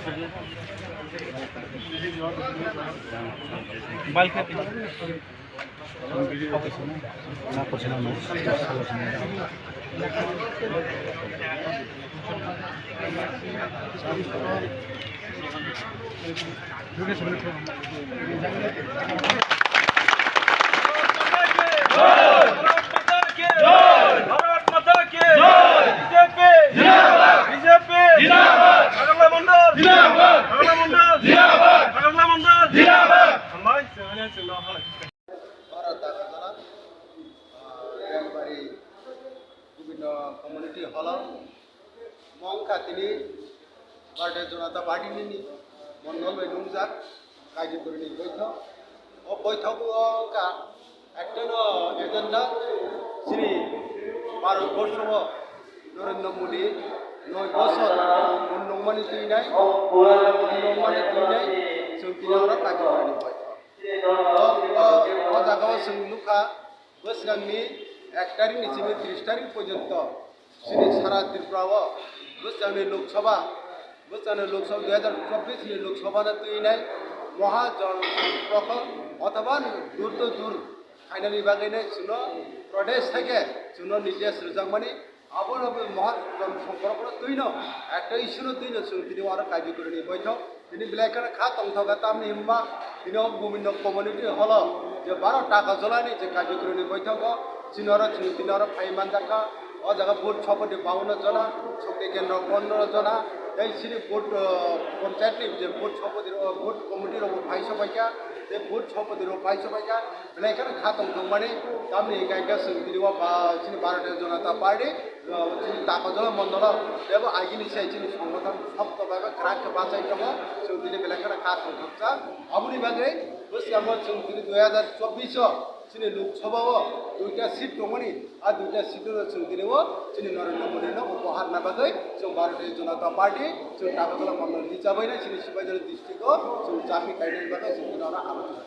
mobile के ना कुछ ना কমিউনিটি হল মং খাতিনি ভারতীয় জনতা পার্টিনি মন্ডল নুংজাক কার্যকরী বৈঠক ও বৈঠক একটা এজেন্ডা শ্রী ভারতবর্ষ নরেন্দ্র মোদী 9 বছর উন্নয়ন তৈনাই जों दिनावरा कार्यकरী बৈঠক জায়গাও जों लुखा बोसोरनि 1 तारिखनिफ्राय 30 तारिख पर्यन्त जोंनि सारा त्रिपुराव बोसोरनि लोकसभा 2024 नि लोकसभानो तैनाय महाजनसंपर्क अथवा दूर तो दूर फाइनालनि बागैनो जों प्रदेश থেকে जों निर्देश रोजांमानि আবার মহাজনসম্পর্ক তৈন একটা ইস্যু তৈন তিনি আর কার্যকরী বৈঠক তিনি বেলাইখানে খা তংথকা তামনি হিম্মা তিনি বিভিন্ন কমিউনিটি হল যে 12 টাকা জলানি যে কার্যকরী বৈঠক তিনি ফাইমান জাকা ও জায়গা ভোট সপতি 52 জনা শক্তি কেন্দ্র 15 জনা এই সিনি ভোট পঞ্চায়েতনি যে ভোট সপতি ভোট কমিটির ভাই সবাইকা যে ভোট সপতির ভাই সবাইকা বেলাইখানে খা তংথমানি তামনি গায়কা তিনি ভারতীয় জনতা পার্টি টাকা জলা মন্ডল এবং আইনি সাইচিনি সংগঠন শক্তভাবে ক্রাককে বাঁচাই দङ जों दिनै बेलाखाना खा तंथाबसा आबुनि बागै बोसोराव जों दिनै 2024 जोंनि लोकसभाव 2टा सीट दङनि आ 2टा सीटनो जों दिनै जोंनि नरेन्द्र मोदीनो उपहारना बागै जों भारतीय जनता पार्टी जों टाका जला मन्डल हिसाबैनो जोंनि सिबाइजोर डिस्ट्रिक्टआव जों जाफि गायनायनि बागै जों दिनै आलोचना